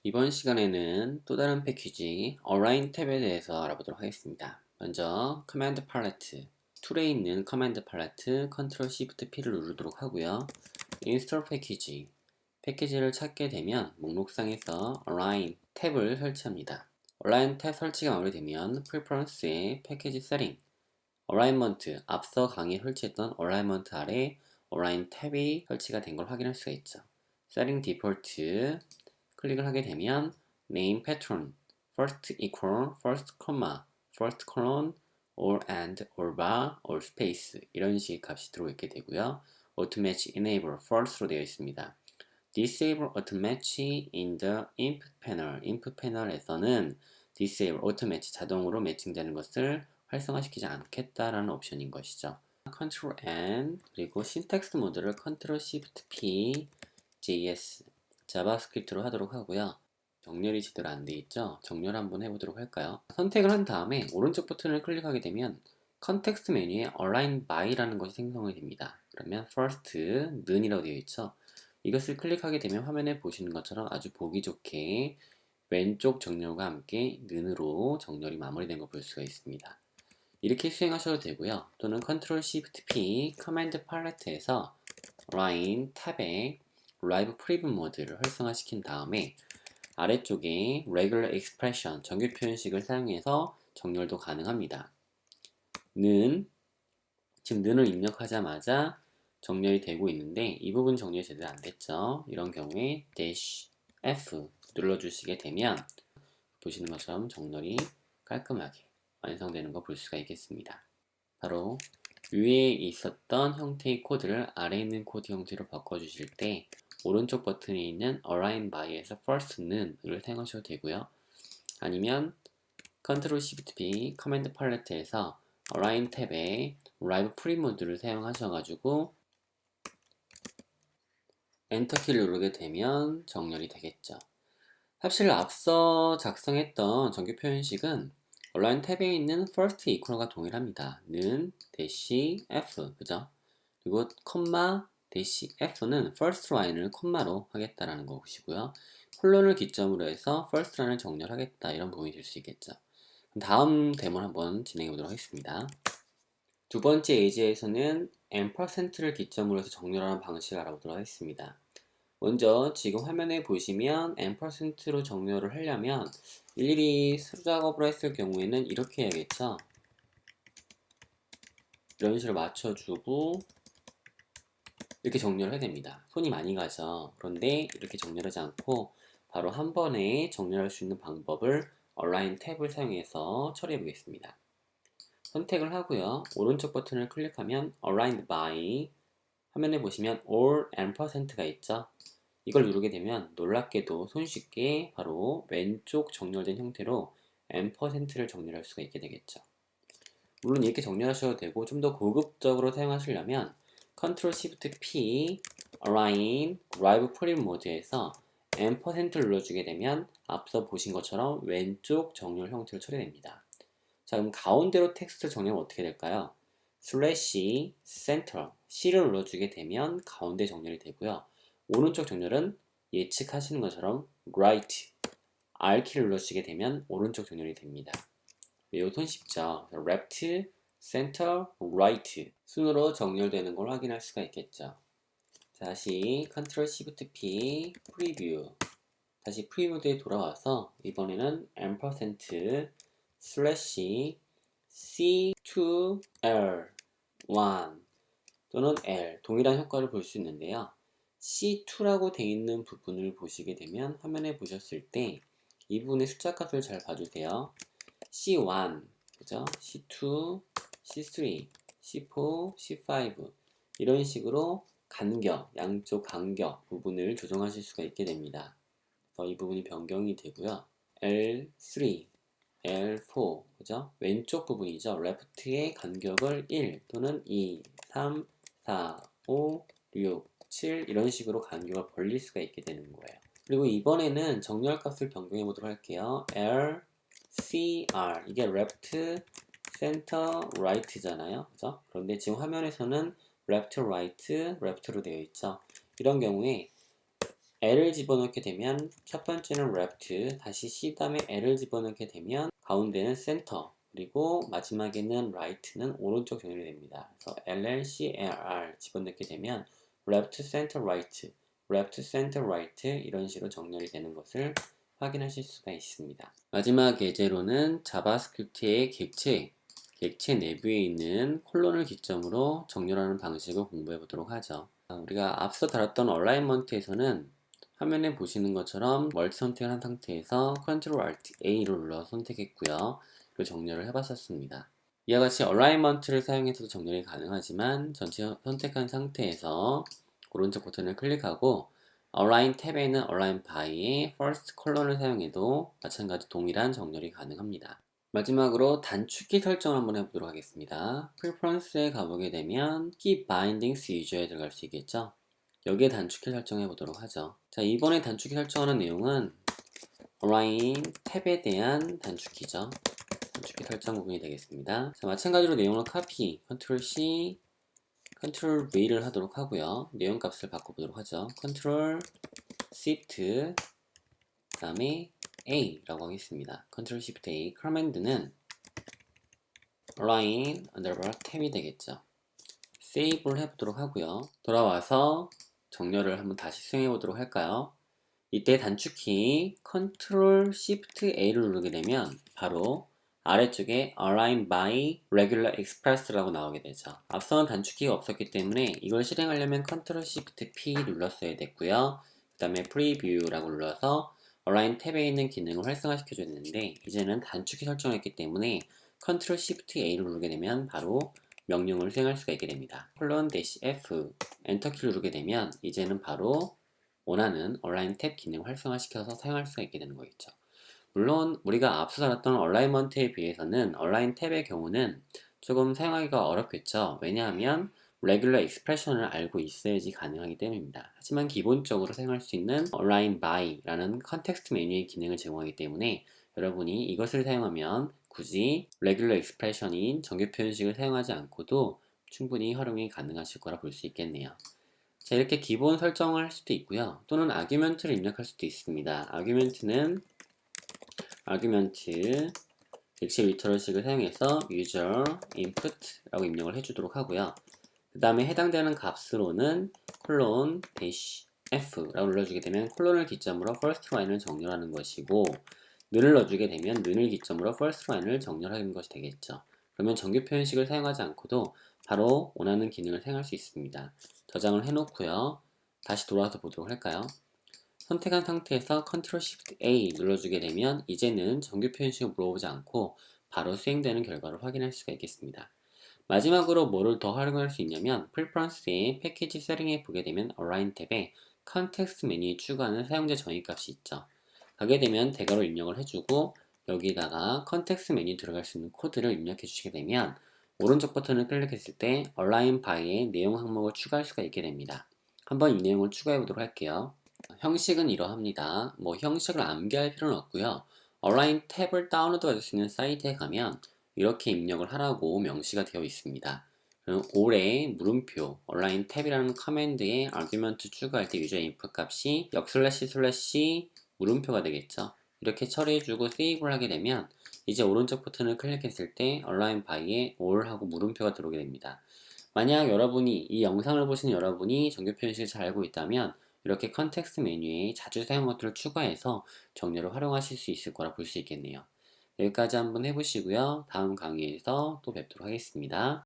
이번 시간에는 또 다른 패키지 Align 탭에 대해서 알아보도록 하겠습니다. 먼저 커맨드 팔레트 툴에 있는 커맨드 팔레트 Ctrl Shift P를 누르도록 하고요. 인스톨 패키지를 찾게 되면 목록상에서 Align 탭을 설치합니다. Align 탭 설치가 마무리되면 Preference의 패키지 세팅 Alignment, 앞서 강의에 설치했던 Alignment 아래 Align 탭이 설치가 된 걸 확인할 수가 있죠. Setting Default 클릭을 하게 되면 Name Pattern, First Equal, First Comma, First Colon, All and, All bar, All space 이런 식의 값이 들어있게 되고요. Automatch Enable False로 되어 있습니다. Disable Automatch in the Input Panel, Input Panel에서는 Disable Automatch 자동으로 매칭되는 것을 활성화시키지 않겠다라는 옵션인 것이죠. Ctrl N 그리고 신텍스 모드를 Ctrl Shift P, JS 자바스크립트로 하도록 하고요. 정렬이 제대로 안 돼 있죠? 정렬 한번 해보도록 할까요? 선택을 한 다음에 오른쪽 버튼을 클릭하게 되면 컨텍스트 메뉴에 Align by라는 것이 생성이 됩니다. 그러면 first 는이라고 되어 있죠? 이것을 클릭하게 되면 화면에 보시는 것처럼 아주 보기 좋게 왼쪽 정렬과 함께 는으로 정렬이 마무리된 거 볼 수가 있습니다. 이렇게 수행하셔도 되고요. 또는 Ctrl Shift P 커맨드 팔레트에서 Align 탭에 라이브 프리뷰 모드를 활성화시킨 다음에 아래쪽에 Regular Expression 정규 표현식을 사용해서 정렬도 가능합니다. 지금 는을 입력하자마자 정렬이 되고 있는데 이 부분 정렬이 제대로 안 됐죠. 이런 경우에 F 눌러주시게 되면 보시는 것처럼 정렬이 깔끔하게 완성되는 거 볼 수가 있겠습니다. 바로 위에 있었던 형태의 코드를 아래에 있는 코드 형태로 바꿔주실 때 오른쪽 버튼에 있는 Align by에서 First 는을 사용하셔도 되고요. 아니면 Ctrl Shift B 커맨드 팔레트에서 Align 탭에 Live Free 모드를 사용하셔가지고 엔터키를 누르게 되면 정렬이 되겠죠. 사실 앞서 작성했던 정규 표현식은 Align 탭에 있는 First equal과 동일합니다. 는 대시 F 그죠? 그리고 콤마 대시 F는 first line을 콤마로 하겠다라는 것이고요. 콜론을 기점으로 해서 first line을 정렬하겠다 이런 부분이 될 수 있겠죠. 다음 데모를 한번 진행해 보도록 하겠습니다. 두 번째 예제에서는 %를 기점으로 해서 정렬하는 방식을 알아보도록 하겠습니다. 먼저 지금 화면에 보시면 %로 정렬을 하려면 일일이 수로 작업을 했을 경우에는 이렇게 해야겠죠. 이런 식으로 맞춰주고 이렇게 정렬을 해야 됩니다. 손이 많이 가죠. 그런데 이렇게 정렬하지 않고 바로 한 번에 정렬할 수 있는 방법을 Align 탭을 사용해서 처리해 보겠습니다. 선택을 하고요. 오른쪽 버튼을 클릭하면 Aligned by 화면에 보시면 All %가 있죠. 이걸 누르게 되면 놀랍게도 손쉽게 바로 왼쪽 정렬된 형태로 %를 정렬할 수가 있게 되겠죠. 물론 이렇게 정렬하셔도 되고 좀 더 고급적으로 사용하시려면 Ctrl Shift P Align Live Frame 모드에서 %를 눌러주게 되면 앞서 보신 것처럼 왼쪽 정렬 형태로 처리됩니다. 자, 그럼 가운데로 텍스트 정렬은 어떻게 될까요? 슬래시 센터 C를 눌러주게 되면 가운데 정렬이 되고요. 오른쪽 정렬은 예측하시는 것처럼 right R키를 눌러주게 되면 오른쪽 정렬이 됩니다. 매우 손쉽죠. left, center, right 순으로 정렬되는 걸 확인할 수가 있겠죠. 다시 Ctrl Shift P 프리뷰 다시 프리뷰 모드에 돌아와서 이번에는 %, 슬래시 C2L1 또는 L 동일한 효과를 볼 수 있는데요. C2라고 되어 있는 부분을 보시게 되면 화면에 보셨을 때 이 부분의 숫자 값을 잘 봐주세요. C1, 그죠? C2, C3, C4, C5 이런 식으로 간격, 양쪽 간격 부분을 조정하실 수가 있게 됩니다. 그래서 이 부분이 변경이 되고요. L3, L4, 그죠? 왼쪽 부분이죠. left의 간격을 1 또는 2, 3, 4, 5, 6, 7 이런 식으로 간격을 벌릴 수가 있게 되는 거예요. 그리고 이번에는 정렬 값을 변경해 보도록 할게요. L, C, R 이게 left, center, right잖아요. 그죠? 그런데 지금 화면에서는 left, right, left로 되어 있죠. 이런 경우에 L을 집어넣게 되면 첫 번째는 left, 다시 C 다음에 L을 집어넣게 되면 가운데는 center, 그리고 마지막에는 right는 오른쪽 정렬이 됩니다. 그래서 LL, CLR 집어넣게 되면 left, center, right, left, center, right 이런 식으로 정렬이 되는 것을 확인하실 수가 있습니다. 마지막 예제로는 자바스크립트의 객체 내부에 있는 콜론을 기점으로 정렬하는 방식을 공부해 보도록 하죠. 우리가 앞서 다뤘던 얼라이먼트에서는 화면에 보시는 것처럼 멀티 선택을 한 상태에서 Ctrl Alt A를 눌러 선택했고요. 그리고 정렬을 해봤었습니다. 이와 같이 얼라이먼트를 사용해서도 정렬이 가능하지만 전체 선택한 상태에서 오른쪽 버튼을 클릭하고 Align 탭에 있는 Align by의 First 컬러를 사용해도 마찬가지 동일한 정렬이 가능합니다. 마지막으로 단축키 설정을 한번 해보도록 하겠습니다. Preference에 가보게 되면 Keep Bindings User에 들어갈 수 있겠죠. 여기에 단축키 설정해 보도록 하죠. 자, 이번에 단축키 설정하는 내용은 Align 탭에 대한 단축키죠. 단축키 설정 부분이 되겠습니다. 자, 마찬가지로 내용을 카피, Ctrl C, Ctrl V를 하도록 하고요. 내용 값을 바꿔보도록 하죠. Ctrl Shift, 그 다음에 A라고 하겠습니다. Ctrl Shift A, 커맨드는 Align underbar 탭이 되겠죠. 세이브를 해보도록 하고요. 돌아와서 정렬을 한번 다시 수행해 보도록 할까요? 이때 단축키 Ctrl Shift A를 누르게 되면 바로 아래쪽에 Align by Regular Express라고 나오게 되죠. 앞서는 단축키가 없었기 때문에 이걸 실행하려면 Ctrl Shift P 눌렀어야 됐고요. 그 다음에 Preview라고 눌러서 Align 탭에 있는 기능을 활성화시켜 줬는데 이제는 단축키 설정했기 때문에 Ctrl Shift A를 누르게 되면 바로 명령을 수행할 수가 있게 됩니다. F 엔터키를 누르게 되면 이제는 바로 원하는 얼라인 탭 기능을 활성화시켜서 사용할 수가 있게 되는 거겠죠. 물론 우리가 앞서 다뤘던 얼라이먼트에 비해서는 얼라인 탭의 경우는 조금 사용하기가 어렵겠죠. 왜냐하면 레귤러 익스프레션을 알고 있어야지 가능하기 때문입니다. 하지만 기본적으로 사용할 수 있는 align by라는 컨텍스트 메뉴의 기능을 제공하기 때문에 여러분이 이것을 사용하면 굳이 레귤러 익스프레션인 정규 표현식을 사용하지 않고도 충분히 활용이 가능하실 거라 볼 수 있겠네요. 자, 이렇게 기본 설정을 할 수도 있고요. 또는 아규먼트를 입력할 수도 있습니다. 아규먼트 객체 리터럴식을 사용해서 user input라고 입력을 해주도록 하고요. 그 다음에 해당되는 값으로는 콜론 대시 F라고 눌러주게 되면 콜론을 기점으로 first line을 정렬하는 것이고 는을 넣어주게 되면 는을 기점으로 first line을 정렬하는 것이 되겠죠. 그러면 정규 표현식을 사용하지 않고도 바로 원하는 기능을 사용할 수 있습니다. 저장을 해놓고요. 다시 돌아와서 보도록 할까요? 선택한 상태에서 Ctrl Shift A 눌러주게 되면 이제는 정규 표현식을 물어보지 않고 바로 수행되는 결과를 확인할 수가 있겠습니다. 마지막으로 뭐를 더 활용할 수 있냐면 Preference의 패키지 세팅에 보게 되면 Align 탭에 컨텍스트 메뉴에 추가하는 사용자 정의 값이 있죠. 가게 되면 대괄호 입력을 해주고 여기다가 컨텍스트 메뉴에 들어갈 수 있는 코드를 입력해 주시게 되면 오른쪽 버튼을 클릭했을 때 Align by의 내용 항목을 추가할 수가 있게 됩니다. 한번 이 내용을 추가해 보도록 할게요. 형식은 이러합니다. 형식을 암기할 필요는 없고요. Align 탭을 다운로드 받을 수 있는 사이트에 가면 이렇게 입력을 하라고 명시가 되어 있습니다. 그럼 올해 물음표 Align 탭이라는 커맨드에 아규먼트 추가할 때 유저 인풋 값이 역// 물음표가 되겠죠. 이렇게 처리해주고 세이브를 하게 되면 이제 오른쪽 버튼을 클릭했을 때 Align by에 all하고 물음표가 들어오게 됩니다. 만약 여러분이 이 영상을 보시는 여러분이 정규 표현식을 잘 알고 있다면 이렇게 컨텍스트 메뉴에 자주 사용 것들을 추가해서 정렬을 활용하실 수 있을 거라 볼 수 있겠네요. 여기까지 한번 해보시고요. 다음 강의에서 또 뵙도록 하겠습니다.